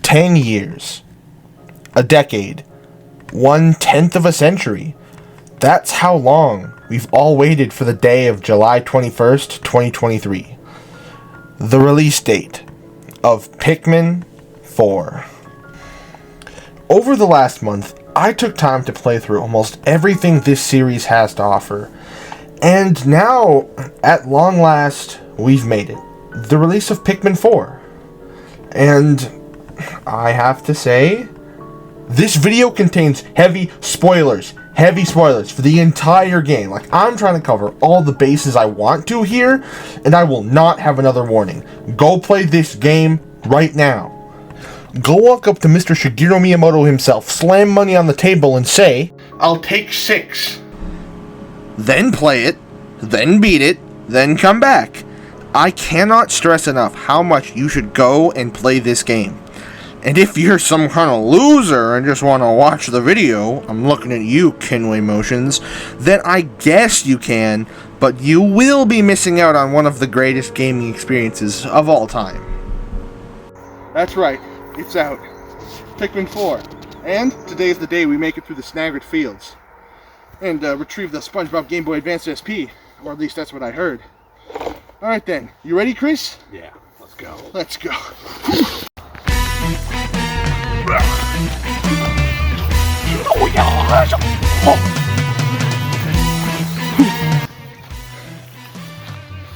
10 years. A decade. 1/10 of a century. That's how long we've all waited for the day of July 21st, 2023. The release date of Pikmin 4. Over the last month, I took time to play through almost everything this series has to offer. And now, at long last, we've made it. The release of Pikmin 4. And I have to say, this video contains heavy spoilers for the entire game. Like, I'm trying to cover all the bases I want to here, and I will not have another warning. Go play this game right now. Go walk up to Mr. Shigeru Miyamoto himself, slam money on the table, and say, "I'll take 6. Then play it, then beat it, then come back. I cannot stress enough how much you should go and play this game. And if you're some kind of loser and just want to watch the video, I'm looking at you, Kinway Motions, then I guess you can, but you will be missing out on one of the greatest gaming experiences of all time." That's right, it's out. Pikmin 4. And today is the day we make it through the Snaggered Fields. And retrieve the SpongeBob Game Boy Advance SP. Or at least that's what I heard. Alright then, you ready, Chris? Yeah, let's go. Let's go.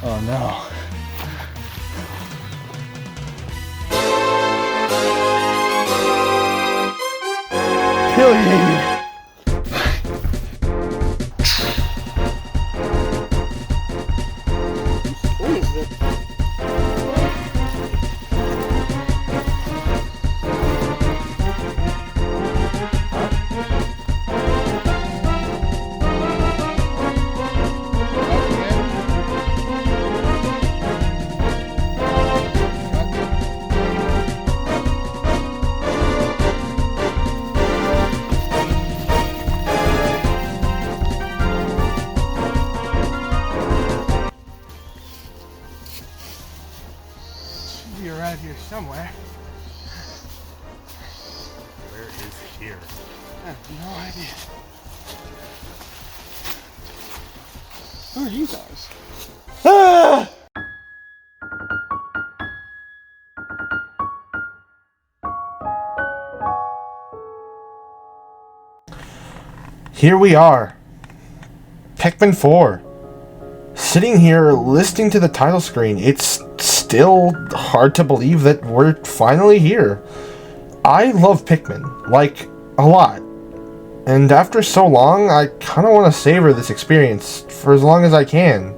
Oh no. Humiliating. What is this? Be around here somewhere. Where is it here? I have no idea. Who are you guys? Ah! Here we are. Pikmin 4. Sitting here listening to the title screen, it's still hard to believe that we're finally here. I love Pikmin, like, a lot. And after so long, I kind of want to savor this experience for as long as I can.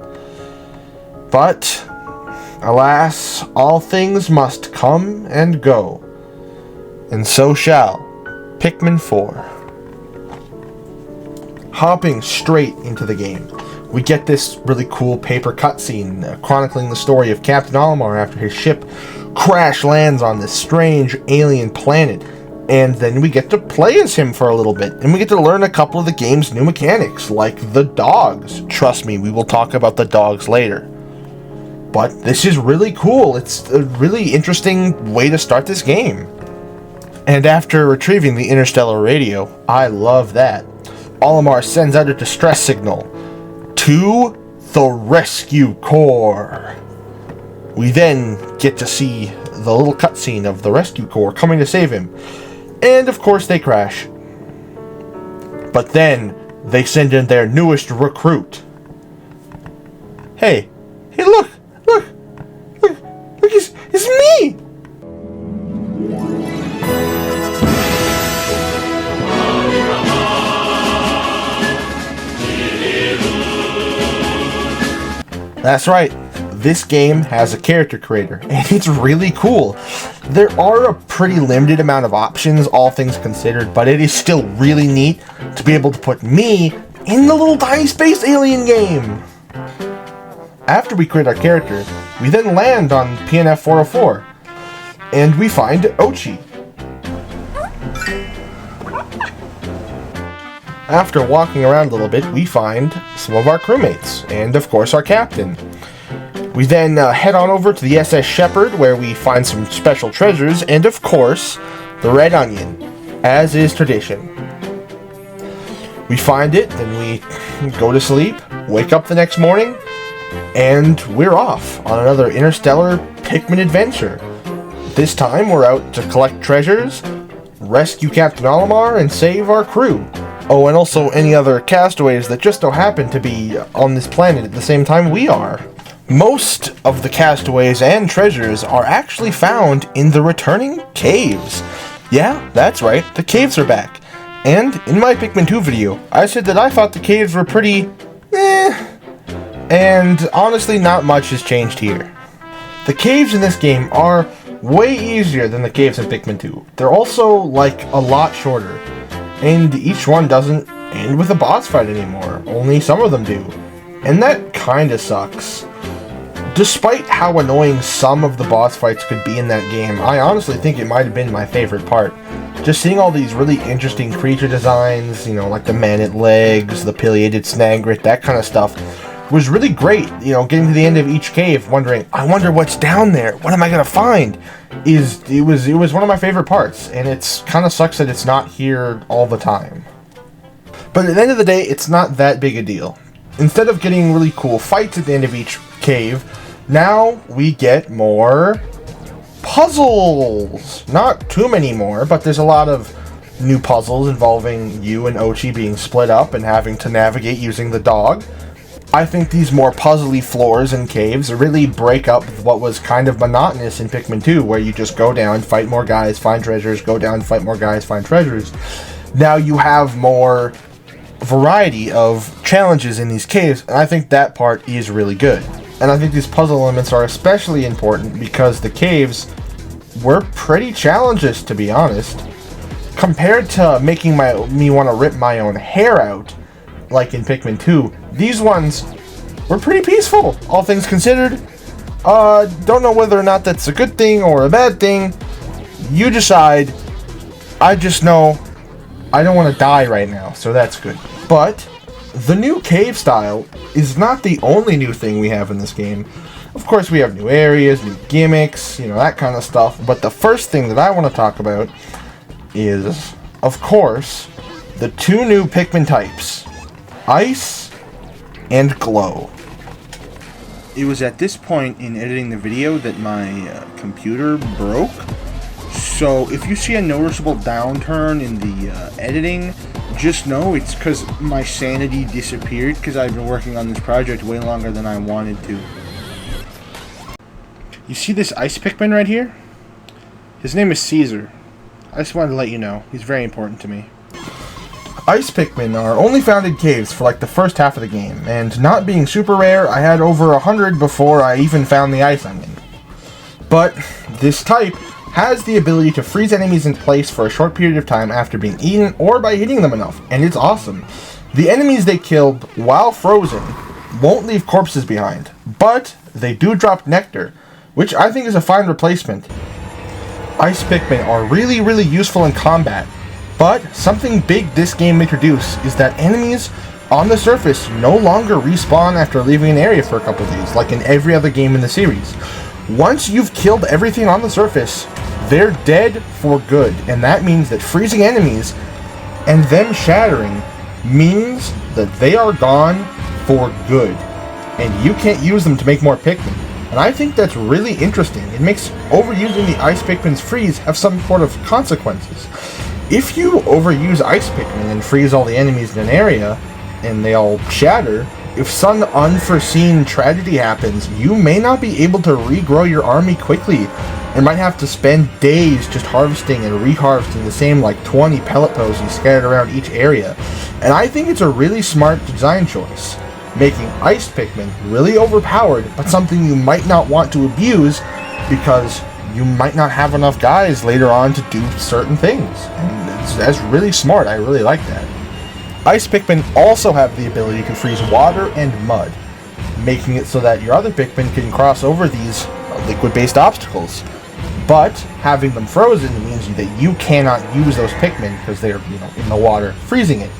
But, alas, all things must come and go. And so shall Pikmin 4. Hopping straight into the game, we get this really cool paper cutscene chronicling the story of Captain Olimar after his ship crash lands on this strange alien planet. And then we get to play as him for a little bit, and we get to learn a couple of the game's new mechanics, like the dogs. Trust me, we will talk about the dogs later. But this is really cool. It's a really interesting way to start this game. And after retrieving the interstellar radio, I love that, Olimar sends out a distress signal to the rescue corps. We then get to see the little cutscene of the rescue corps coming to save him. And of course they crash. But then they send in their newest recruit. Hey, look, it's me! That's right, this game has a character creator, and it's really cool. There are a pretty limited amount of options, all things considered, but it is still really neat to be able to put me in the little tiny space alien game. After we create our character, we then land on PNF 404, and we find Ochi. After walking around a little bit, we find some of our crewmates, and of course our captain. We then head on over to the SS Shepherd, where we find some special treasures, and of course, the Red Onion, as is tradition. We find it, then we go to sleep, wake up the next morning, and we're off on another interstellar Pikmin adventure. This time, we're out to collect treasures, rescue Captain Olimar, and save our crew. Oh, and also any other castaways that just so happen to be on this planet at the same time we are. Most of the castaways and treasures are actually found in the returning caves. Yeah, that's right, the caves are back. And in my Pikmin 2 video, I said that I thought the caves were pretty and honestly not much has changed here. The caves in this game are way easier than the caves in Pikmin 2. They're also like a lot shorter. And each one doesn't end with a boss fight anymore. Only some of them do. And that kinda sucks. Despite how annoying some of the boss fights could be in that game, I honestly think it might have been my favorite part. Just seeing all these really interesting creature designs, like the man-at legs, the pileated snagrit, that kind of stuff, was really great. Getting to the end of each cave, wondering, I wonder what's down there. What am I gonna find? It was one of my favorite parts, and it's kind of sucks that it's not here all the time. But at the end of the day, it's not that big a deal. Instead of getting really cool fights at the end of each cave, now we get more puzzles. Not too many more, but there's a lot of new puzzles involving you and Ochi being split up and having to navigate using the dog. I think these more puzzly floors and caves really break up what was kind of monotonous in Pikmin 2, where you just go down, fight more guys, find treasures, go down, fight more guys, find treasures. Now you have more variety of challenges in these caves, and I think that part is really good. And I think these puzzle elements are especially important because the caves were pretty challenges, to be honest. Compared to making me want to rip my own hair out, like in Pikmin 2, these ones were pretty peaceful, all things considered. Don't know whether or not that's a good thing or a bad thing. You decide. I just know I don't want to die right now, so that's good. But the new cave style is not the only new thing we have in this game. Of course, we have new areas, new gimmicks, that kind of stuff. But the first thing that I want to talk about is, of course, the two new Pikmin types. Ice and Glow. It was at this point in editing the video that my computer broke. So if you see a noticeable downturn in the editing, just know it's because my sanity disappeared because I've been working on this project way longer than I wanted to. You see this ice Pikmin right here? His name is Caesar. I just wanted to let you know. He's very important to me. Ice Pikmin are only found in caves for like the first half of the game, and not being super rare, I had over 100 before I even found the Ice Onion. But this type has the ability to freeze enemies in place for a short period of time after being eaten or by hitting them enough, and it's awesome. The enemies they killed while frozen won't leave corpses behind, but they do drop nectar, which I think is a fine replacement. Ice Pikmin are really, really useful in combat. But something big this game introduced is that enemies on the surface no longer respawn after leaving an area for a couple days, like in every other game in the series. Once you've killed everything on the surface, they're dead for good, and that means that freezing enemies and them shattering means that they are gone for good, and you can't use them to make more Pikmin. And I think that's really interesting. It makes overusing the Ice Pikmin's freeze have some sort of consequences. If you overuse Ice Pikmin and freeze all the enemies in an area, and they all shatter, if some unforeseen tragedy happens, you may not be able to regrow your army quickly, and might have to spend days just harvesting and reharvesting the same 20 pellet posies scattered around each area. And I think it's a really smart design choice, making Ice Pikmin really overpowered, but something you might not want to abuse, because you might not have enough guys later on to do certain things. And that's really smart. I really like that. Ice Pikmin also have the ability to freeze water and mud, making it so that your other Pikmin can cross over these liquid-based obstacles. But having them frozen means that you cannot use those Pikmin because they're in the water, freezing it.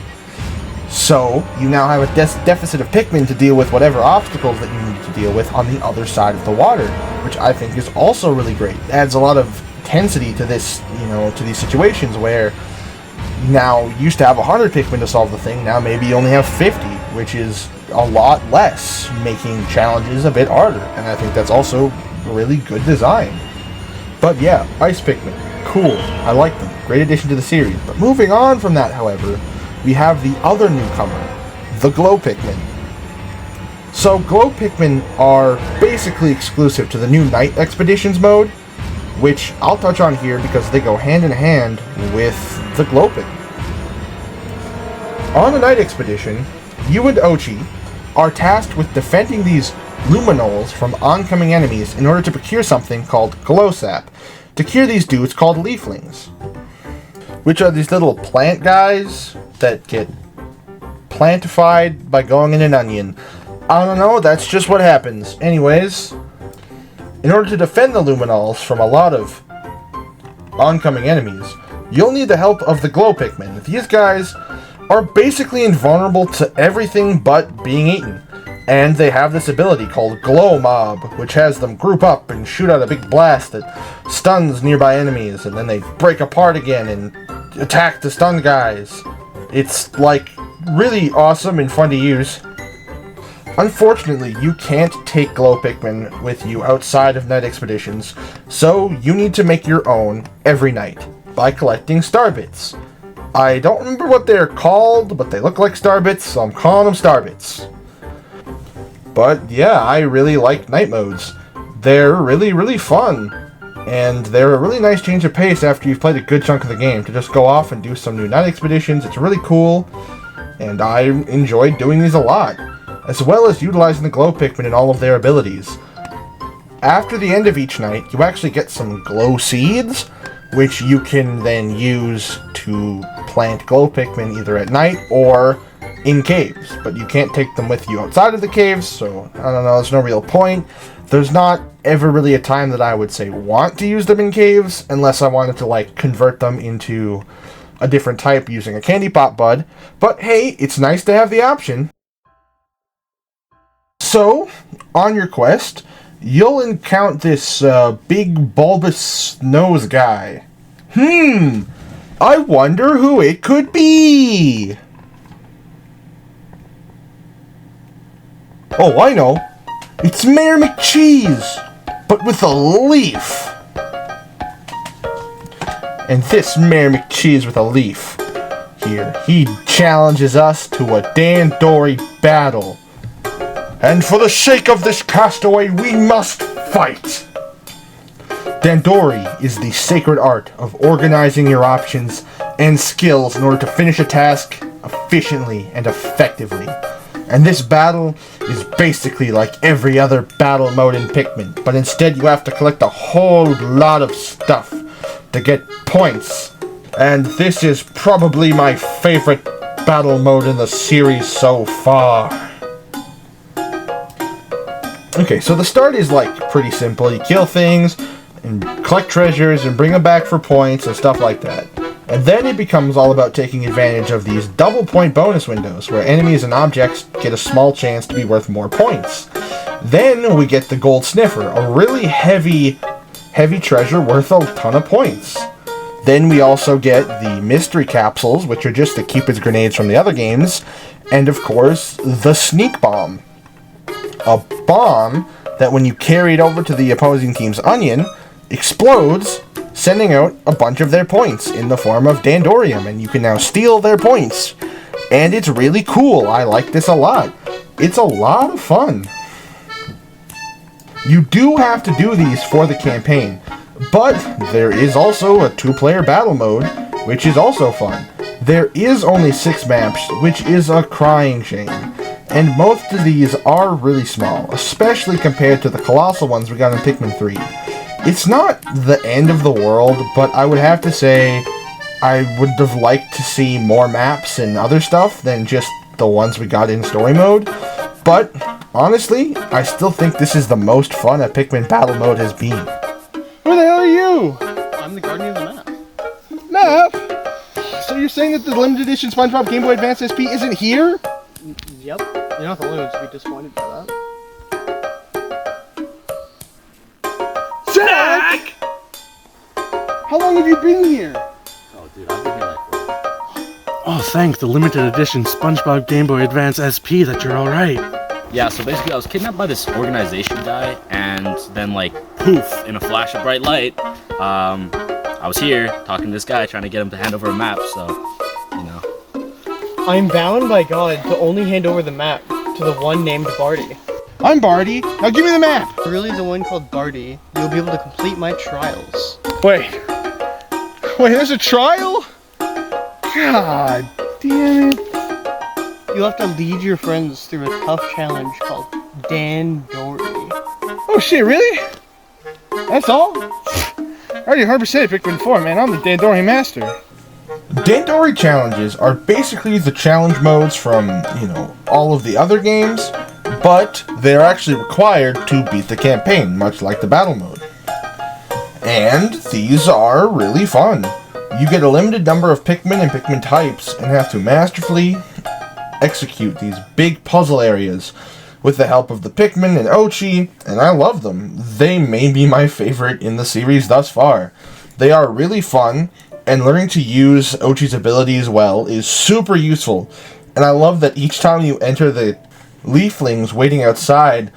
So, you now have a deficit of Pikmin to deal with whatever obstacles that you need to deal with on the other side of the water, which I think is also really great. It adds a lot of intensity to this, to these situations where now you used to have 100 Pikmin to solve the thing, now maybe you only have 50, which is a lot less, making challenges a bit harder, and I think that's also really good design. But yeah, Ice Pikmin, cool, I like them, great addition to the series. But moving on from that, however, we have the other newcomer, the Glow Pikmin. So Glow Pikmin are basically exclusive to the new Night Expeditions mode, which I'll touch on here because they go hand in hand with the Glow Pikmin. On the Night Expedition, you and Ochi are tasked with defending these luminoles from oncoming enemies in order to procure something called Glow Sap, to cure these dudes called leaflings, which are these little plant guys that get plantified by going in an onion. I don't know, that's just what happens. Anyways, in order to defend the luminoles from a lot of oncoming enemies, you'll need the help of the Glow Pikmin. These guys are basically invulnerable to everything but being eaten, and they have this ability called Glow Mob, which has them group up and shoot out a big blast that stuns nearby enemies, and then they break apart again and attack the stun guys. It's like really awesome and fun to use. Unfortunately, you can't take Glow Pikmin with you outside of Night Expeditions, so you need to make your own every night by collecting star bits. I don't remember what they're called, but they look like star bits, so I'm calling them star bits. But yeah, I really like night modes. They're really, really fun, and they're a really nice change of pace after you've played a good chunk of the game to just go off and do some new Night Expeditions. It's really cool, and I enjoyed doing these a lot, as well as utilizing the Glow Pikmin and all of their abilities. After the end of each night, you actually get some glow seeds, which you can then use to plant Glow Pikmin either at night or in caves, but you can't take them with you outside of the caves, so I don't know, there's no real point. There's not ever really a time that I would say want to use them in caves, unless I wanted to like convert them into a different type using a candy pop bud, but hey, it's nice to have the option. So, on your quest, you'll encounter this big bulbous nose guy. I wonder who it could be! Oh, I know. It's Mayor McCheese, but with a leaf. And this Mayor McCheese with a leaf here, he challenges us to a Dandori battle. And for the sake of this castaway, we must fight! Dandori is the sacred art of organizing your options and skills in order to finish a task efficiently and effectively. And this battle is basically like every other battle mode in Pikmin, but instead you have to collect a whole lot of stuff to get points. And this is probably my favorite battle mode in the series so far. Okay, so the start is like pretty simple. You kill things and collect treasures and bring them back for points and stuff like that. And then it becomes all about taking advantage of these double point bonus windows where enemies and objects get a small chance to be worth more points. Then we get the Gold Sniffer, a really heavy treasure worth a ton of points. Then we also get the Mystery Capsules, which are just the Cupid's grenades from the other games, and of course, the Sneak Bomb. A bomb that when you carry it over to the opposing team's onion, explodes, sending out a bunch of their points in the form of Dandorium, and you can now steal their points. And it's really cool. I like this a lot. It's a lot of fun. You do have to do these for the campaign, but there is also a 2-player battle mode, which is also fun. There is only 6 maps, which is a crying shame. And most of these are really small, especially compared to the colossal ones we got in Pikmin 3. It's not the end of the world, but I would have to say I would have liked to see more maps and other stuff than just the ones we got in story mode. But honestly, I still think this is the most fun a Pikmin battle mode has been. Who the hell are you? I'm the guardian of the map. Map? So you're saying that the limited edition SpongeBob Game Boy Advance SP isn't here? Yep. You're not the only one to be disappointed by that. Zach! How long have you been here? Oh, dude, I've been here like 4 months. Oh, thank the limited edition SpongeBob Game Boy Advance SP that you're alright. Yeah, so basically I was kidnapped by this organization guy, and then like, poof, in a flash of bright light, I was here talking to this guy, trying to get him to hand over a map, so, you know. I am bound by God to only hand over the map to the one named Barty. I'm Barty. Now give me the map. Really the one called Barty, you'll be able to complete my trials. Wait, there's a trial? God damn it. You'll have to lead your friends through a tough challenge called Dandori. Oh shit, really? That's all? I already 100% Pikmin 4, man. I'm the Dandori master. Dandori challenges are basically the challenge modes from, you know, all of the other games, but they're actually required to beat the campaign, much like the battle mode. And these are really fun. You get a limited number of Pikmin and Pikmin types and have to masterfully execute these big puzzle areas with the help of the Pikmin and Ochi, and I love them. They may be my favorite in the series thus far. They are really fun, and learning to use Ochi's abilities well is super useful. And I love that each time you enter the leaflings waiting outside,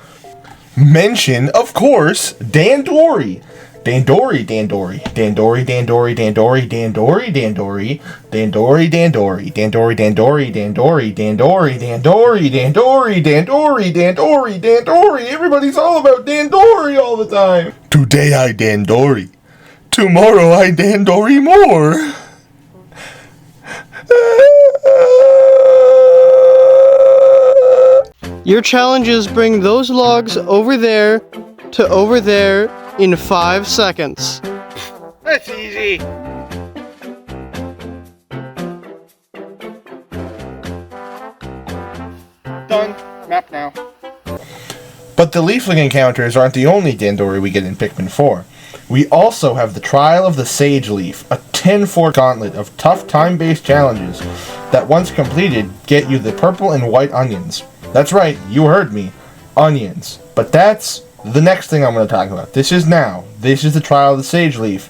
mention, of course, Dandori. Dandori, Dandori, Dandori, Dandori, Dandori, Dandori, Dandori, Dandori, Dandori, Dandori, Dandori, Dandori, Dandori, Dandori, Dandori, Dandori, Dandori, Dandori. Everybody's all about Dandori all the time. Today I Dandori. Tomorrow I Dandori more. Your challenges bring those logs over there to over there in 5 seconds. That's easy. Done. Map now. But the leafling encounters aren't the only Dandori we get in Pikmin 4. We also have the Trial of the Sage Leaf, a 10-4 gauntlet of tough time-based challenges that once completed get you the purple and white onions. That's right, you heard me. Onions. But that's the next thing I'm going to talk about. This is the Trial of the Sage Leaf,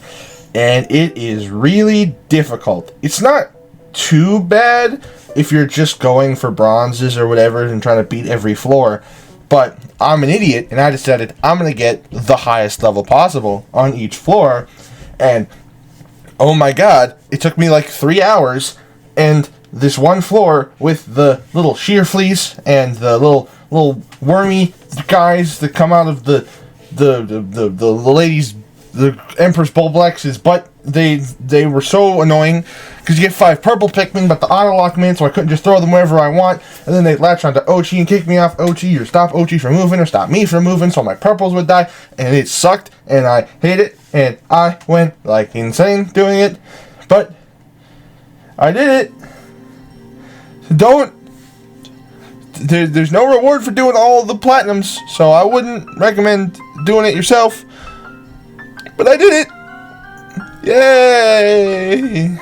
and it is really difficult. It's not too bad if you're just going for bronzes or whatever and trying to beat every floor, but I'm an idiot, and I decided I'm going to get the highest level possible on each floor, and oh my god, it took me like 3 hours, and this one floor with the little shear fleas and the little wormy guys that come out of the ladies, the Empress Bulblex's butt, they were so annoying because you get 5 purple Pikmin, but the auto lock me in, so I couldn't just throw them wherever I want, and then they latch onto Ochi and kick me off Ochi, or stop Ochi from moving, or stop me from moving, so my purples would die, and it sucked, and I hate it, and I went like insane doing it, but I did it. There's no reward for doing all of the platinums, so I wouldn't recommend doing it yourself. But I did it! Yay!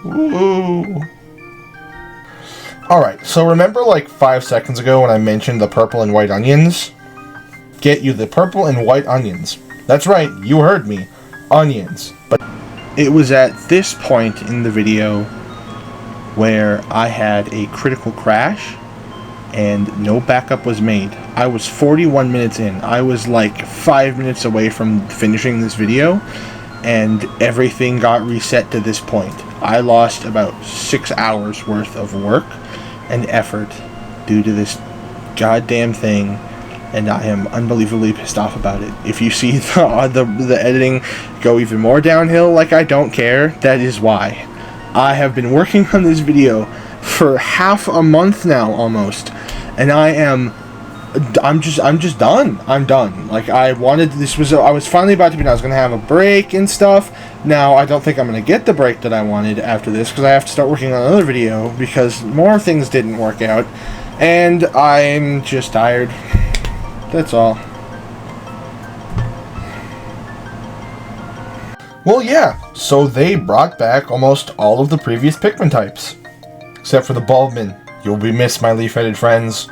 Woo! Alright, so remember like 5 seconds ago when I mentioned the purple and white onions? Get you the purple and white onions. That's right, you heard me. Onions. But it was at this point in the video where I had a critical crash and no backup was made. I was 41 minutes in. I was like 5 minutes away from finishing this video, and everything got reset to this point. I lost about 6 hours worth of work and effort due to this goddamn thing, and I am unbelievably pissed off about it. If you see the editing go even more downhill, like I don't care, that is why. I have been working on this video for half a month now, almost, and I'm just done. I'm done. Like, I was finally about to be done. I was going to have a break and stuff. Now, I don't think I'm going to get the break that I wanted after this, because I have to start working on another video, because more things didn't work out, and I'm just tired. That's all. Well, yeah, so they brought back almost all of the previous Pikmin types. Except for the Bulbmin. You'll be missed, my leaf-headed friends.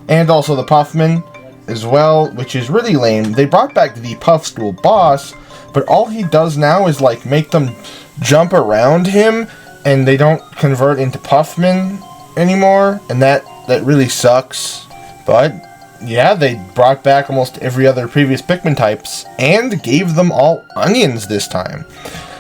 And also the Puffmin as well, which is really lame. They brought back the Puffstool boss, but all he does now is like make them jump around him, and they don't convert into Puffmin anymore, and that really sucks. But yeah, they brought back almost every other previous Pikmin types and gave them all onions this time,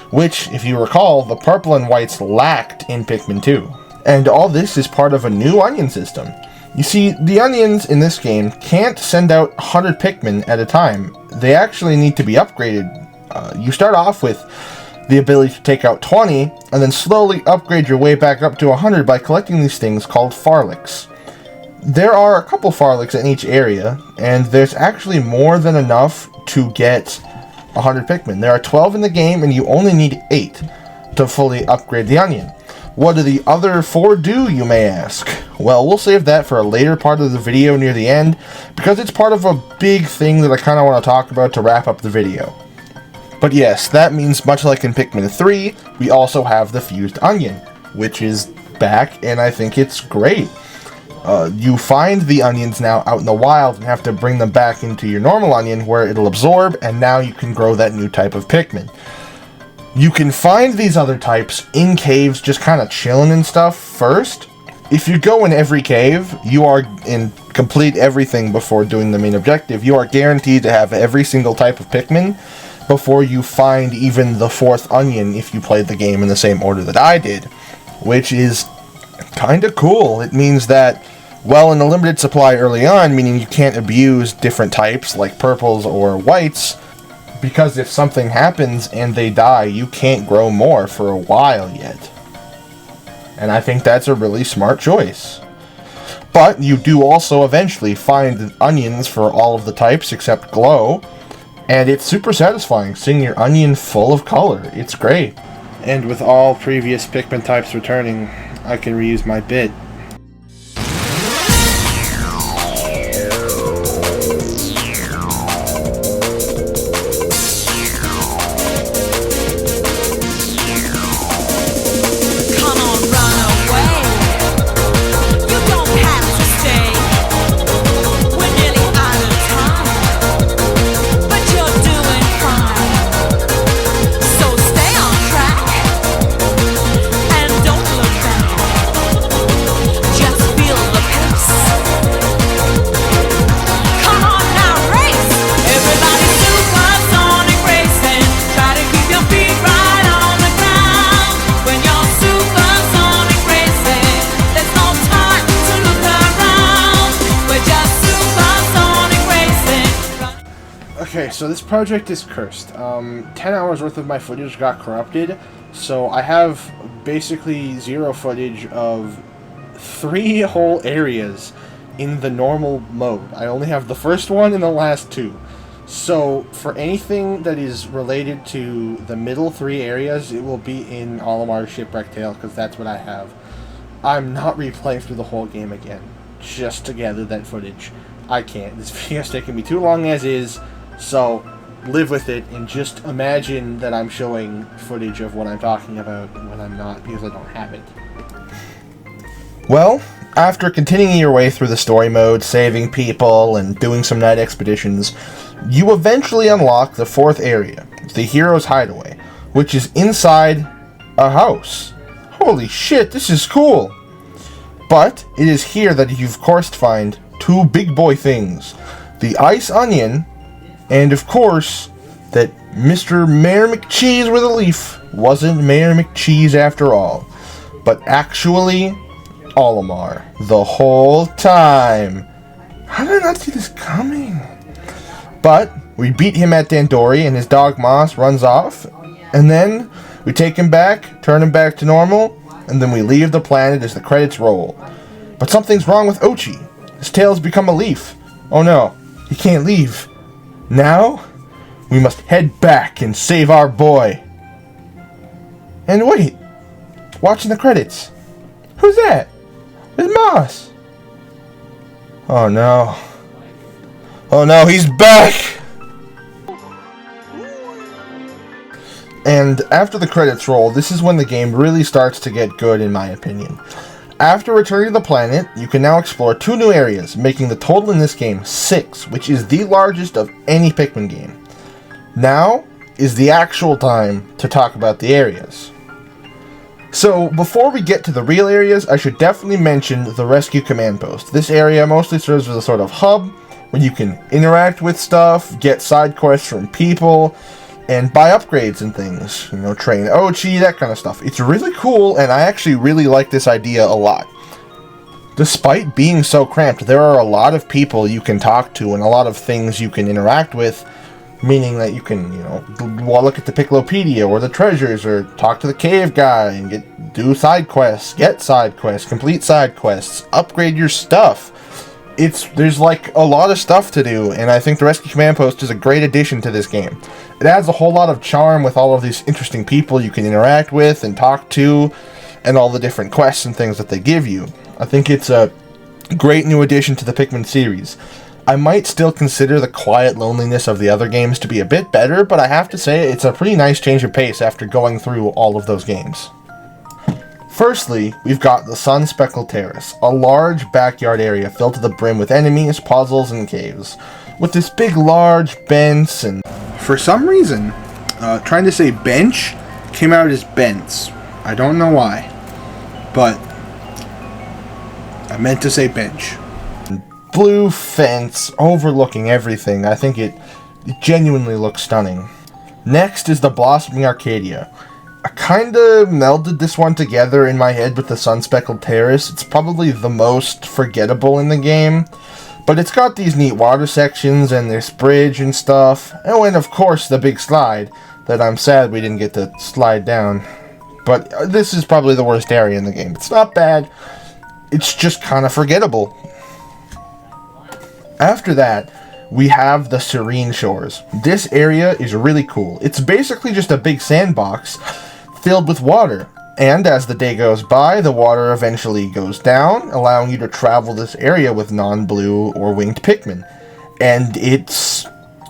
which, if you recall, the purple and whites lacked in Pikmin 2. And all this is part of a new onion system. You see, the onions in this game can't send out 100 Pikmin at a time. They actually need to be upgraded. You start off with the ability to take out 20, and then slowly upgrade your way back up to 100 by collecting these things called Farlicks. There are a couple Farlicks in each area, and there's actually more than enough to get 100 Pikmin. There are 12 in the game, and you only need 8 to fully upgrade the onion. What do the other 4 do, you may ask? Well, we'll save that for a later part of the video near the end, because it's part of a big thing that I kind of want to talk about to wrap up the video. But yes, that means much like in Pikmin 3, we also have the fused onion, which is back, and I think it's great. You find the onions now out in the wild and have to bring them back into your normal onion where it'll absorb, and now you can grow that new type of Pikmin. You can find these other types in caves just kind of chilling and stuff first. If you go in every cave, you are in complete everything before doing the main objective. You are guaranteed to have every single type of Pikmin before you find even the 4th onion if you played the game in the same order that I did, which is kind of cool. It means that, well, in a limited supply early on, meaning you can't abuse different types like purples or whites, because if something happens and they die, you can't grow more for a while yet. And I think that's a really smart choice. But you do also eventually find onions for all of the types except glow, and it's super satisfying seeing your onion full of color. It's great. And with all previous Pikmin types returning, I can reuse my bit. Okay, so this project is cursed. 10 hours worth of my footage got corrupted, so I have basically 0 footage of 3 whole areas in the normal mode. I only have the first one and the last 2. So, for anything that is related to the middle 3 areas, it will be in Olimar Shipwreck Tale, because that's what I have. I'm not replaying through the whole game again, just to gather that footage. I can't. This video's taking me too long as is. So, live with it, and just imagine that I'm showing footage of what I'm talking about when I'm not, because I don't have it. Well, after continuing your way through the story mode, saving people, and doing some night expeditions, you eventually unlock the 4th area, the Hero's Hideaway, which is inside a house. Holy shit, this is cool! But, it is here that you of course find 2 big boy things. The Ice Onion, and of course, that Mr. Mayor McCheese with a leaf wasn't Mayor McCheese after all, but actually Olimar the whole time. How did I not see this coming? But we beat him at Dandori, and his dog Moss runs off, and then we take him back, turn him back to normal, and then we leave the planet as the credits roll. But something's wrong with Ochi. His tail's become a leaf. Oh no, he can't leave. Now, we must head back and save our boy. And wait, watching the credits. Who's that? It's Moss. Oh no. Oh no, he's back! And after the credits roll, this is when the game really starts to get good in my opinion. After returning to the planet, you can now explore 2 new areas, making the total in this game 6, which is the largest of any Pikmin game. Now is the actual time to talk about the areas. So, before we get to the real areas, I should definitely mention the Rescue Command Post. This area mostly serves as a sort of hub, where you can interact with stuff, get side quests from people, and buy upgrades and things. You know, train Ochi, that kind of stuff. It's really cool, and I actually really like this idea a lot. Despite being so cramped, there are a lot of people you can talk to and a lot of things you can interact with, meaning that you can, you know, look at the Piccolopedia or the treasures, or talk to the cave guy and do side quests, get side quests, complete side quests, upgrade your stuff. There's like a lot of stuff to do, and I think the Rescue Command Post is a great addition to this game. It adds a whole lot of charm with all of these interesting people you can interact with and talk to, and all the different quests and things that they give you. I think it's a great new addition to the Pikmin series. I might still consider the quiet loneliness of the other games to be a bit better, but I have to say it's a pretty nice change of pace after going through all of those games. Firstly, we've got the Sun-Speckled Terrace, a large backyard area filled to the brim with enemies, puzzles, and caves, with this big large bench, and for some reason, trying to say bench came out as bents. I don't know why, but I meant to say bench. Blue fence overlooking everything. I think it genuinely looks stunning. Next is the Blossoming Arcadia. I kinda melded this one together in my head with the Sun-Speckled Terrace. It's probably the most forgettable in the game, but it's got these neat water sections and this bridge and stuff. Oh, and of course the big slide that I'm sad we didn't get to slide down. But this is probably the worst area in the game. It's not bad, it's just kinda forgettable. After that, we have the Serene Shores. This area is really cool. It's basically just a big sandbox filled with water. And as the day goes by, the water eventually goes down, allowing you to travel this area with non-blue or winged Pikmin. And it's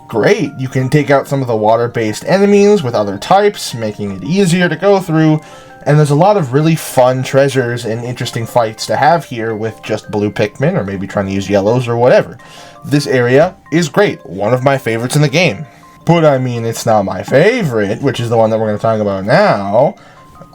great. You can take out some of the water-based enemies with other types, making it easier to go through. And there's a lot of really fun treasures and interesting fights to have here with just blue Pikmin, or maybe trying to use yellows or whatever. This area is great. One of my favorites in the game. But I mean, it's not my favorite, which is the one that we're going to talk about now.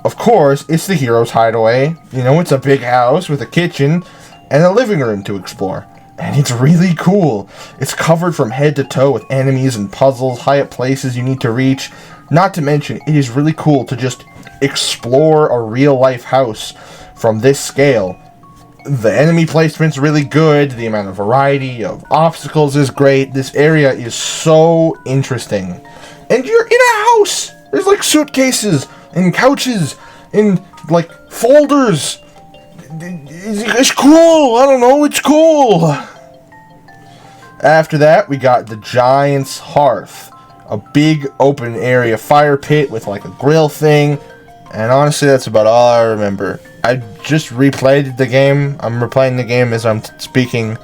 Of course, it's the Hero's Hideaway. You know, it's a big house with a kitchen and a living room to explore. And it's really cool. It's covered from head to toe with enemies and puzzles, high up places you need to reach. Not to mention, it is really cool to just explore a real-life house from this scale. The enemy placement's really good, the amount of variety of obstacles is great, this area is so interesting. And you're in a house! There's like suitcases, and couches, and like folders. It's cool, I don't know, it's cool! After that, we got the Giant's Hearth. A big open area fire pit with like a grill thing. And honestly, that's about all I remember. I just replayed the game. I'm replaying the game as I'm speaking.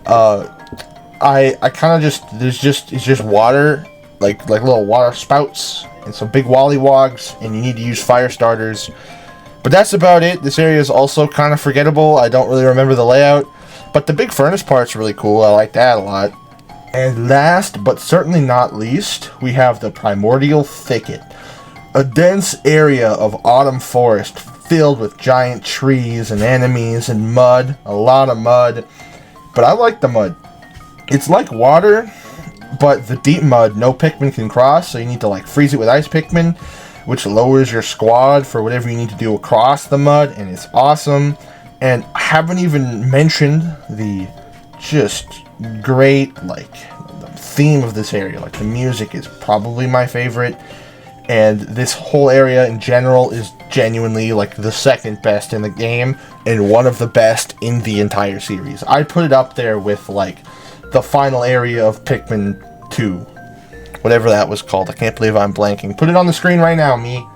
I kind of it's just water, like little water spouts and some big wollywogs, and you need to use fire starters. But that's about it. This area is also kind of forgettable. I don't really remember the layout, but the big furnace part's really cool. I like that a lot. And last, but certainly not least, we have the Primordial Thicket. A dense area of autumn forest filled with giant trees and enemies and mud, a lot of mud. But I like the mud. It's like water, but the deep mud no Pikmin can cross, so you need to like freeze it with ice Pikmin, which lowers your squad for whatever you need to do across the mud, and it's awesome. And I haven't even mentioned the just great like the theme of this area. Like the music is probably my favorite. And this whole area in general is genuinely like the second best in the game and one of the best in the entire series. I put it up there with like the final area of Pikmin 2. Whatever that was called. I can't believe I'm blanking. Put it on the screen right now, me.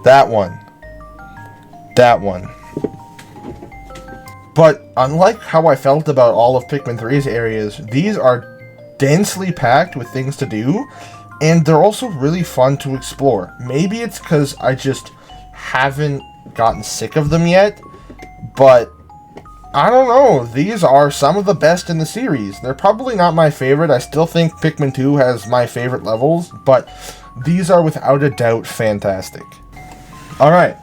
That one. That one. But unlike how I felt about all of Pikmin 3's areas, these are densely packed with things to do. And they're also really fun to explore. Maybe it's because I just haven't gotten sick of them yet, but I don't know. These are some of the best in the series. They're probably not my favorite. I still think Pikmin 2 has my favorite levels, but these are without a doubt fantastic. Alright,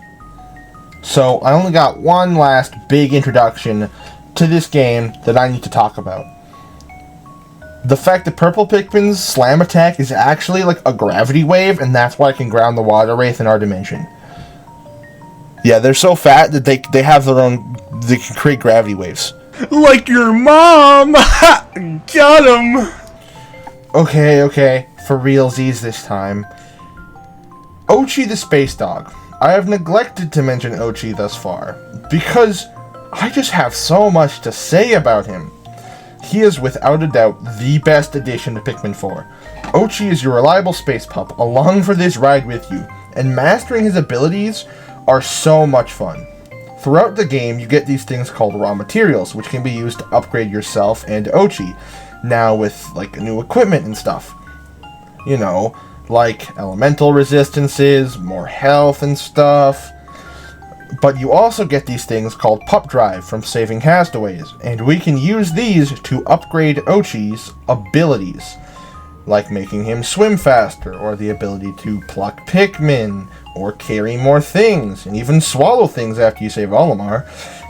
so I only got one last big introduction to this game that I need to talk about. The fact that Purple Pikmin's slam attack is actually like a gravity wave, and that's why I can ground the water wraith in our dimension. Yeah, they're so fat that they have their own, they can create gravity waves. Like your mom! Ha! Got him! Okay, for realsies this time. Ochi the Space Dog. I have neglected to mention Ochi thus far, because I just have so much to say about him. He is without a doubt the best addition to Pikmin 4. Ochi is your reliable space pup, along for this ride with you, and mastering his abilities are so much fun. Throughout the game, you get these things called raw materials, which can be used to upgrade yourself and Ochi, now with like new equipment and stuff. You know, like elemental resistances, more health and stuff. But you also get these things called Pup Drive from saving castaways, and we can use these to upgrade Ochi's abilities, like making him swim faster, or the ability to pluck Pikmin, or carry more things, and even swallow things after you save Olimar.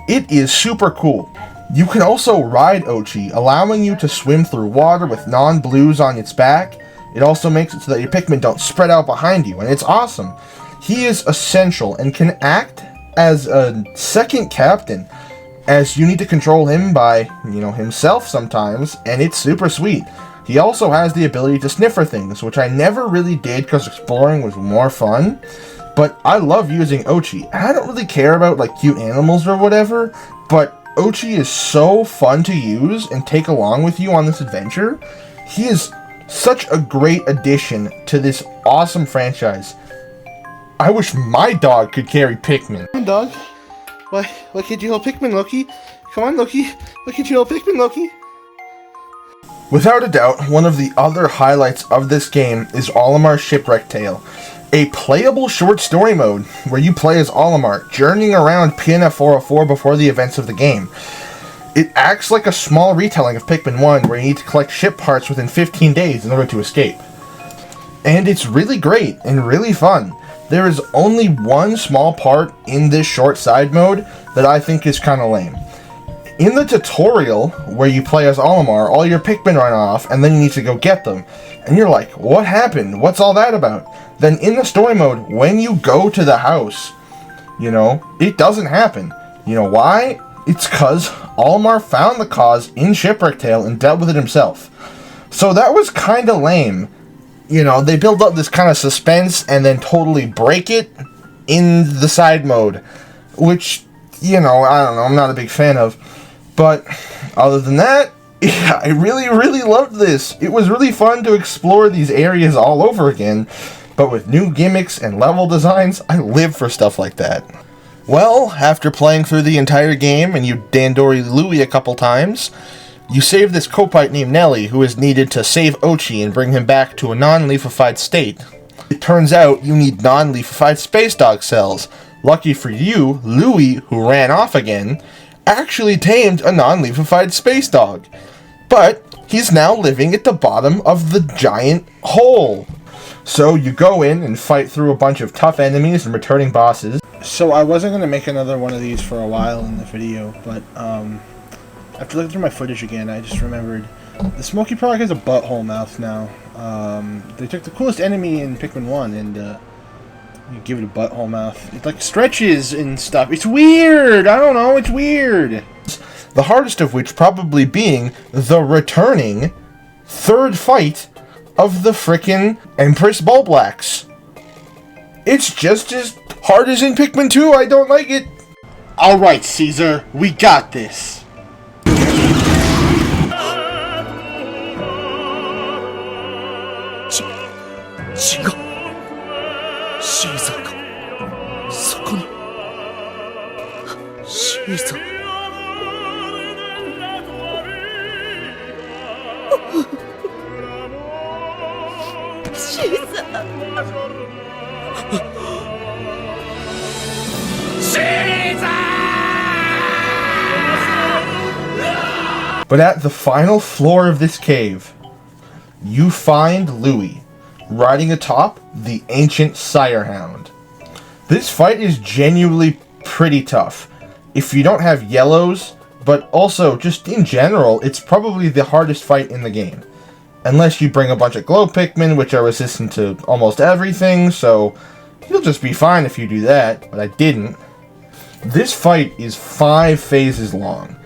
It is super cool. You can also ride Ochi, allowing you to swim through water with non-blues on its back. It also makes it so that your Pikmin don't spread out behind you, and it's awesome. He is essential and can act as a second captain, as you need to control him by, himself sometimes, and it's super sweet. He also has the ability to sniffer things, which I never really did because exploring was more fun, but I love using Ochi. I don't really care about like cute animals or whatever, but Ochi is so fun to use and take along with you on this adventure. He is such a great addition to this awesome franchise. I wish my dog could carry Pikmin. Come on, dog. Why can't you hold Pikmin, Loki? Come on, Loki. Why can't you hold Pikmin, Loki? Without a doubt, one of the other highlights of this game is Olimar's Shipwreck Tale, a playable short story mode where you play as Olimar, journeying around PNF 404 before the events of the game. It acts like a small retelling of Pikmin 1, where you need to collect ship parts within 15 days in order to escape. And it's really great and really fun. There is only one small part in this short side mode that I think is kind of lame. In the tutorial, where you play as Olimar, all your Pikmin run off, and then you need to go get them. And you're like, what happened? What's all that about? Then in the story mode, when you go to the house, it doesn't happen. You know why? It's because Olimar found the cause in Shipwreck Tale and dealt with it himself. So that was kind of lame. They build up this kind of suspense and then totally break it in the side mode, which, I don't know, I'm not a big fan of. But other than that, yeah, I really, really loved this. It was really fun to explore these areas all over again, but with new gimmicks and level designs, I live for stuff like that. Well, after playing through the entire game and you Dandori Louie a couple times, you save this Kopite named Nelly, who is needed to save Ochi and bring him back to a non-leafified state. It turns out you need non-leafified space dog cells. Lucky for you, Louie, who ran off again, actually tamed a non-leafified space dog. But he's now living at the bottom of the giant hole. So you go in and fight through a bunch of tough enemies and returning bosses. So I wasn't going to make another one of these for a while in the video, but after looking through my footage again, I just remembered the Smoky Frog has a butthole mouth now. They took the coolest enemy in Pikmin 1 and you give it a butthole mouth. It like stretches and stuff. It's weird! I don't know, it's weird! The hardest of which probably being the returning third fight of the frickin' Empress Bulblax. It's just as hard as in Pikmin 2, I don't like it. Alright, Caesar, we got this. But at the final floor of this cave, you find Louis riding atop the ancient Sire Hound. This fight is genuinely pretty tough. If you don't have yellows, but also just in general, it's probably the hardest fight in the game. Unless you bring a bunch of glow Pikmin, which are resistant to almost everything, so you'll just be fine if you do that, but I didn't. This fight is 5 phases long,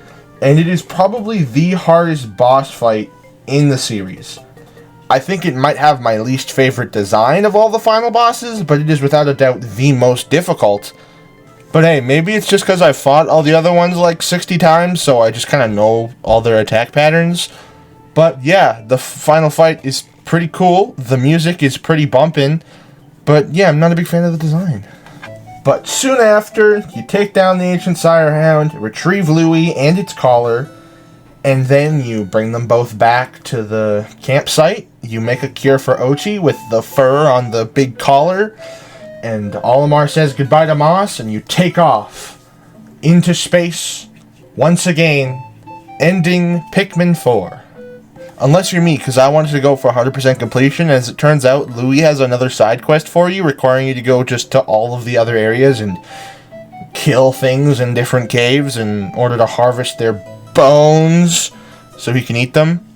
and it is probably the hardest boss fight in the series. I think it might have my least favorite design of all the final bosses, but it is without a doubt the most difficult. But hey, maybe it's just because I've fought all the other ones like 60 times, so I just kind of know all their attack patterns. But yeah, the final fight is pretty cool. The music is pretty bumpin'. But yeah, I'm not a big fan of the design. But soon after, you take down the ancient Sire Hound, retrieve Louis and its collar, and then you bring them both back to the campsite. You make a cure for Ochi with the fur on the big collar, and Olimar says goodbye to Moss, and you take off into space once again, ending Pikmin 4. Unless you're me, because I wanted to go for 100% completion. As it turns out, Louis has another side quest for you, requiring you to go just to all of the other areas and kill things in different caves in order to harvest their bones so he can eat them.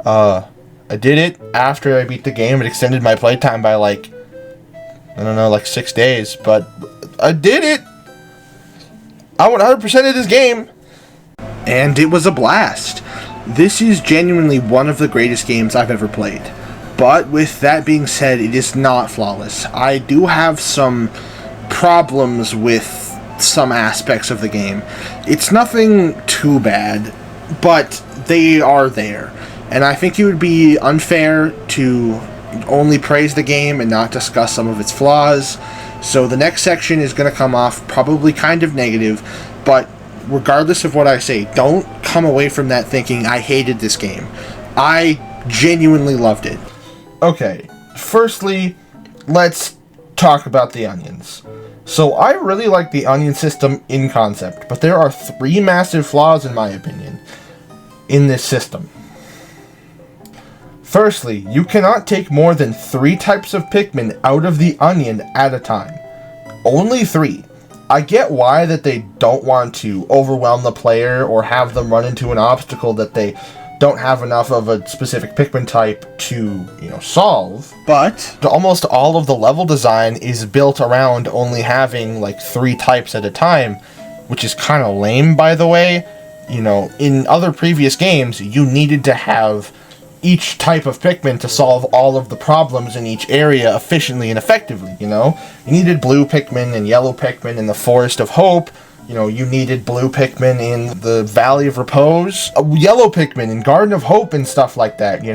I did it after I beat the game. It extended my playtime by like, I don't know, like 6 days, but I did it! I 100%ed this game! And it was a blast. This is genuinely one of the greatest games I've ever played. But with that being said, it is not flawless. I do have some problems with some aspects of the game. It's nothing too bad, but they are there. And I think it would be unfair to only praise the game and not discuss some of its flaws. So the next section is going to come off probably kind of negative, but regardless of what I say, don't come away from that thinking I hated this game. I genuinely loved it. Okay, firstly, let's talk about the onions. So I really like the onion system in concept, but there are 3 massive flaws in my opinion in this system. Firstly, you cannot take more than 3 types of Pikmin out of the onion at a time. Only 3. I get why that they don't want to overwhelm the player or have them run into an obstacle that they don't have enough of a specific Pikmin type to, solve. But almost all of the level design is built around only having like 3 types at a time, which is kind of lame, by the way. In other previous games, you needed to have each type of Pikmin to solve all of the problems in each area efficiently and effectively, You needed blue Pikmin and yellow Pikmin in the Forest of Hope. You needed blue Pikmin in the Valley of Repose, yellow Pikmin in Garden of Hope and stuff like that,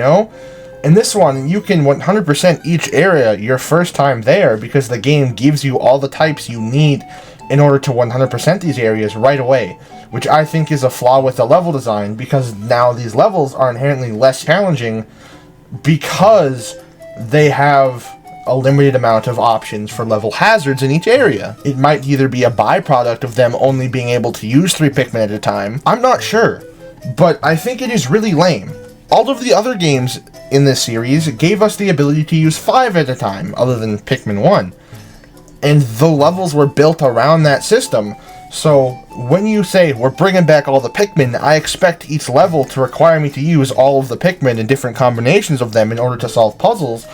In this one, you can 100% each area your first time there because the game gives you all the types you need in order to 100% these areas right away, which I think is a flaw with the level design because now these levels are inherently less challenging because they have a limited amount of options for level hazards in each area. It might either be a byproduct of them only being able to use 3 Pikmin at a time, I'm not sure, but I think it is really lame. All of the other games in this series gave us the ability to use 5 at a time, other than Pikmin 1. And the levels were built around that system, so when you say, we're bringing back all the Pikmin, I expect each level to require me to use all of the Pikmin and different combinations of them in order to solve puzzles,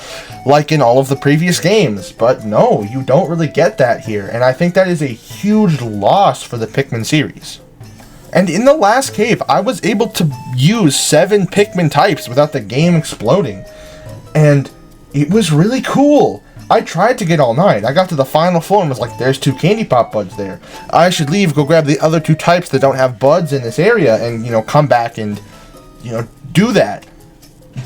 like in all of the previous games. But no, you don't really get that here, and I think that is a huge loss for the Pikmin series. And in the last cave, I was able to use 7 Pikmin types without the game exploding, and it was really cool. I tried to get all 9. I got to the final floor and was like, there's 2 candy pop buds there. I should leave, go grab the other 2 types that don't have buds in this area and, come back and, do that.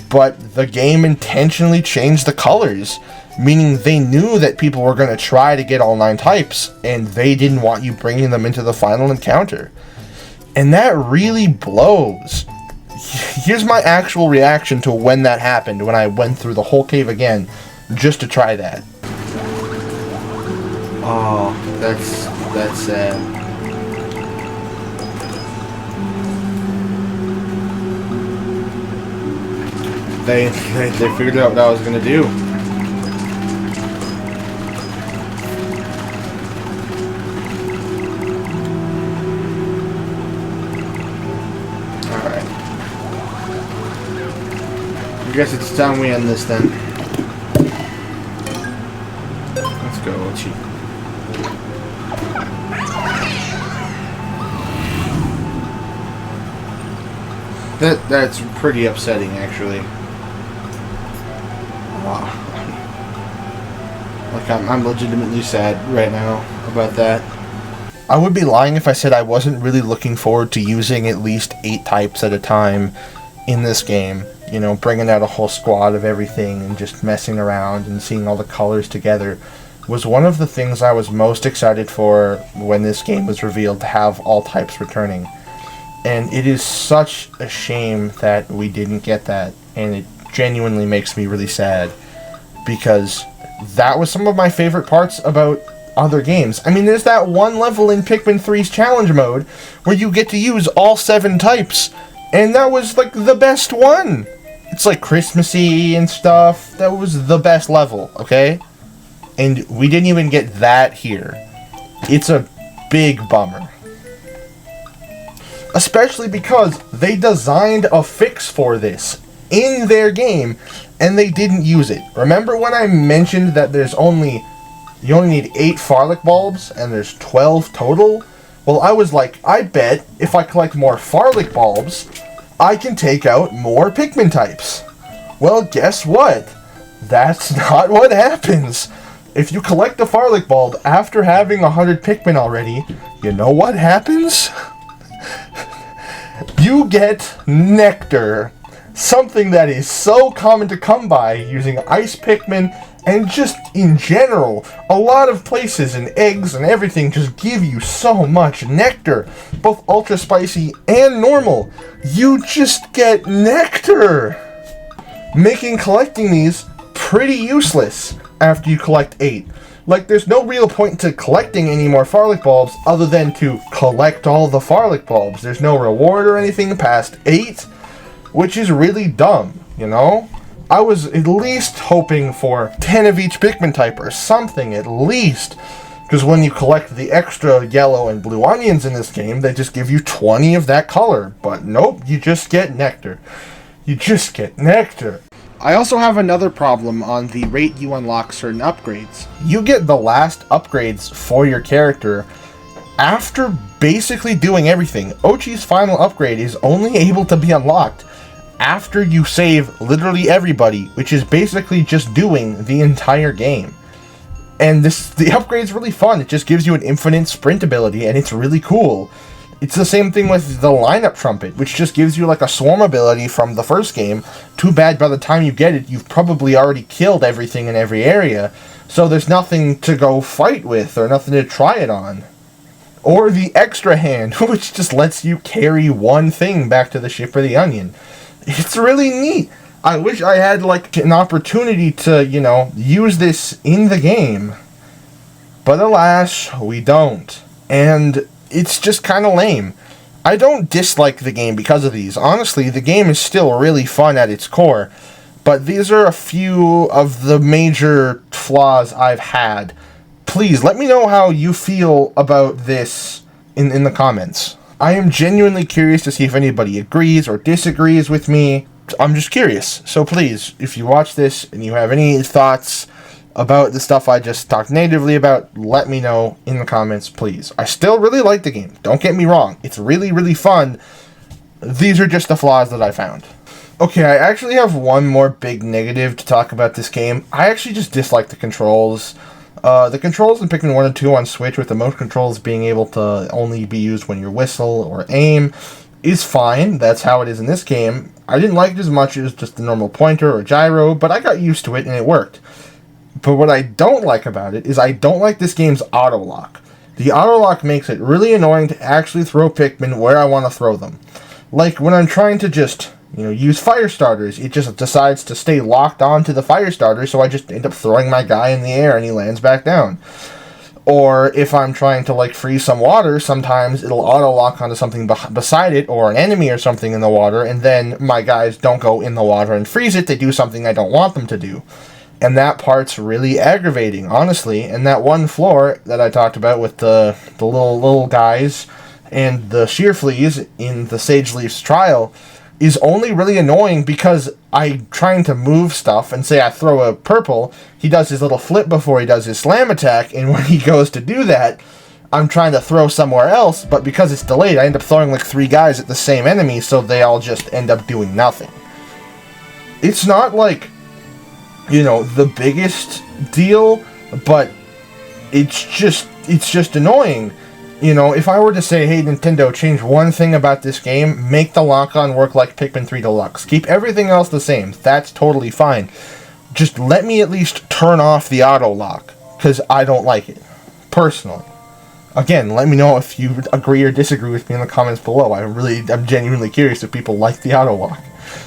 But the game intentionally changed the colors, meaning they knew that people were going to try to get all 9 types, and they didn't want you bringing them into the final encounter. And that really blows. Here's my actual reaction to when that happened, when I went through the whole cave again, just to try that. Oh, that's sad. They figured out what I was gonna do. Alright. I guess it's time we end this then. Let's go, Ochi. That's pretty upsetting, actually. Wow. Like, I'm legitimately sad right now about that. I would be lying if I said I wasn't really looking forward to using at least 8 types at a time in this game. You know, bringing out a whole squad of everything and just messing around and seeing all the colors together was one of the things I was most excited for when this game was revealed, to have all types returning. And it is such a shame that we didn't get that, and it genuinely makes me really sad, because that was some of my favorite parts about other games. I mean, there's that one level in Pikmin 3's challenge mode where you get to use all 7 types, and that was like the best one. It's like Christmassy and stuff. That was the best level, okay? And we didn't even get that here. It's a big bummer. Especially because they designed a fix for this in their game, and they didn't use it. Remember when I mentioned that you only need 8 Farlick bulbs, and there's 12 total? Well, I was like, I bet if I collect more Farlick bulbs, I can take out more Pikmin types. Well, guess what? That's not what happens. If you collect a Farlick bulb after having 100 Pikmin already, you know what happens? You get nectar. Something that is so common to come by using ice Pikmin, and just in general, a lot of places and eggs and everything just give you so much nectar. Both ultra spicy and normal. You just get nectar. Making collecting these pretty useless after you collect 8. Like, there's no real point to collecting any more Farlick bulbs other than to collect all the Farlick bulbs. There's no reward or anything past 8, which is really dumb, you know? I was at least hoping for 10 of each Pikmin type or something, at least. Because when you collect the extra yellow and blue onions in this game, they just give you 20 of that color. But nope, you just get nectar. You just get nectar. I also have another problem on the rate you unlock certain upgrades. You get the last upgrades for your character after basically doing everything. Ochi's final upgrade is only able to be unlocked after you save literally everybody, which is basically just doing the entire game. And the upgrade's really fun. It just gives you an infinite sprint ability, and it's really cool. It's the same thing with the lineup trumpet, which just gives you like a swarm ability from the first game. Too bad by the time you get it, you've probably already killed everything in every area, so there's nothing to go fight with or nothing to try it on. Or the extra hand, which just lets you carry one thing back to the ship or the onion. It's really neat. I wish I had like an opportunity to, you know, use this in the game. But alas, we don't. And it's just kind of lame. I don't dislike the game because of these. Honestly, the game is still really fun at its core. But these are a few of the major flaws I've had. Please, let me know how you feel about this in the comments. I am genuinely curious to see if anybody agrees or disagrees with me. I'm just curious. So please, if you watch this and you have any thoughts about the stuff I just talked natively about, let me know in the comments, please. I still really like the game. Don't get me wrong. It's really, really fun. These are just the flaws that I found. Okay, I actually have one more big negative to talk about this game. I actually just dislike the controls. The controls in Pikmin 1 and 2 on Switch, with the motion controls being able to only be used when you whistle or aim, is fine. That's how it is in this game. I didn't like it as much as just the normal pointer or gyro, but I got used to it and it worked. But what I don't like about it is I don't like this game's auto-lock. The auto-lock makes it really annoying to actually throw Pikmin where I want to throw them. Like when I'm trying to just, use fire starters, it just decides to stay locked onto the fire starter, so I just end up throwing my guy in the air and he lands back down. Or if I'm trying to, like, freeze some water, sometimes it'll auto-lock onto something beside it, or an enemy or something in the water, and then my guys don't go in the water and freeze it, they do something I don't want them to do. And that part's really aggravating, honestly. And that one floor that I talked about with the little guys and the shear fleas in the Sage Leaf's trial is only really annoying because I'm trying to move stuff, and say I throw a purple, he does his little flip before he does his slam attack, and when he goes to do that, I'm trying to throw somewhere else, but because it's delayed, I end up throwing like 3 guys at the same enemy, so they all just end up doing nothing. It's not like, you know, the biggest deal, but it's just annoying. You know, if I were to say, hey, Nintendo, change one thing about this game, make the lock-on work like Pikmin 3 Deluxe. Keep everything else the same. That's totally fine. Just let me at least turn off the auto-lock, because I don't like it, personally. Again, let me know if you agree or disagree with me in the comments below. I'm genuinely curious if people like the auto-lock,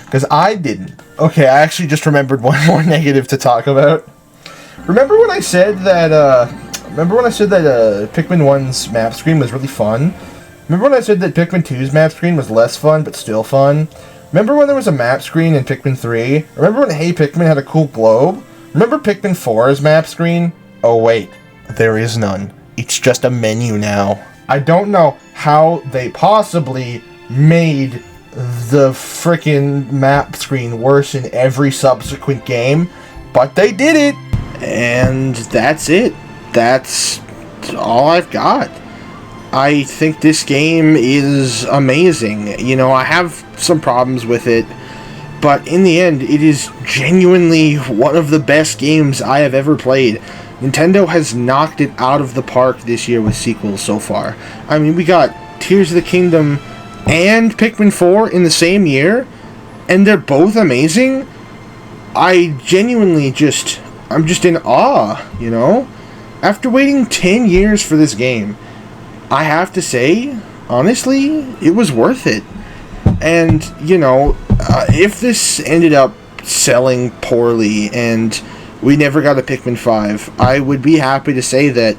because I didn't. Okay, I actually just remembered one more negative to talk about. Remember when I said that, Pikmin 1's map screen was really fun? Remember when I said that Pikmin 2's map screen was less fun, but still fun? Remember when there was a map screen in Pikmin 3? Remember when Hey Pikmin had a cool globe? Remember Pikmin 4's map screen? Oh wait, there is none. It's just a menu now. I don't know how they possibly made the frickin' map screen worse in every subsequent game, but they did it! And that's it. That's all I've got. I think this game is amazing. You know, I have some problems with it, but in the end, it is genuinely one of the best games I have ever played. Nintendo has knocked it out of the park this year with sequels so far. I mean, we got Tears of the Kingdom and Pikmin 4 in the same year, and they're both amazing. I'm just in awe, you know? After waiting 10 years for this game, I have to say, honestly, it was worth it. And, you know, if this ended up selling poorly and we never got a Pikmin 5, I would be happy to say that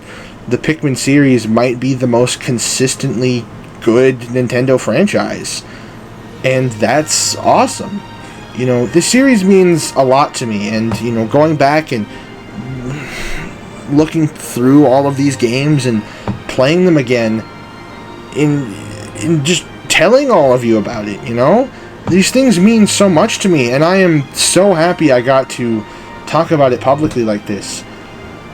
the Pikmin series might be the most consistently good Nintendo franchise. And that's awesome. You know, this series means a lot to me, and, you know, going back and looking through all of these games and playing them again, in just telling all of you about it, you know? These things mean so much to me, and I am so happy I got to talk about it publicly like this.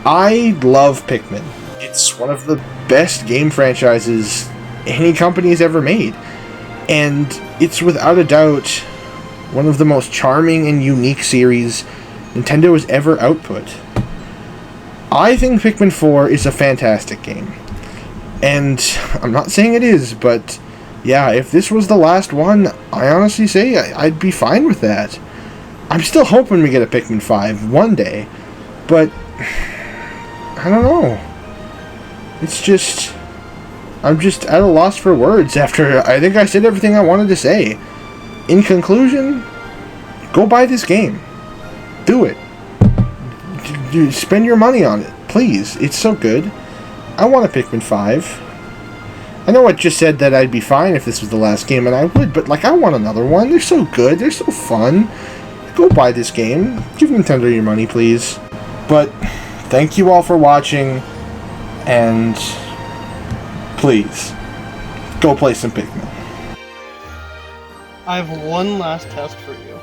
I love Pikmin. It's one of the best game franchises any company has ever made, and it's without a doubt one of the most charming and unique series Nintendo has ever output. I think Pikmin 4 is a fantastic game. And I'm not saying it is, but yeah, if this was the last one, I honestly say I'd be fine with that. I'm still hoping we get a Pikmin 5 one day, but I don't know. It's just, I'm just at a loss for words after I think I said everything I wanted to say. In conclusion, go buy this game. Do it. Spend your money on it, please. It's so good. I want a Pikmin 5. I know I just said that I'd be fine if this was the last game, and I would, but, like, I want another one. They're so good. They're so fun. Go buy this game. Give Nintendo your money, please. But thank you all for watching, and please, go play some Pikmin. I have one last test for you.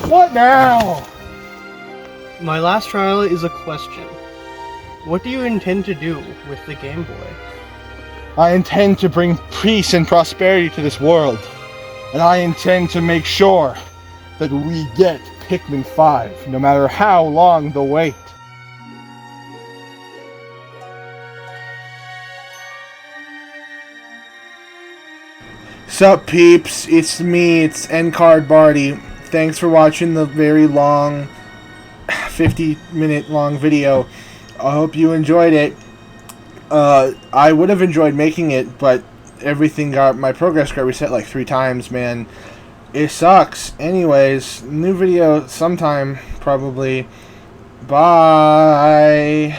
What now? My last trial is a question. What do you intend to do with the Game Boy? I intend to bring peace and prosperity to this world. And I intend to make sure that we get Pikmin 5, no matter how long the wait. Sup peeps, it's me, it's N-Card Barty. Thanks for watching the very long, 50-minute long video. I hope you enjoyed it. I would have enjoyed making it, but my progress got reset like 3 times, man. It sucks. Anyways, new video sometime, probably. Bye.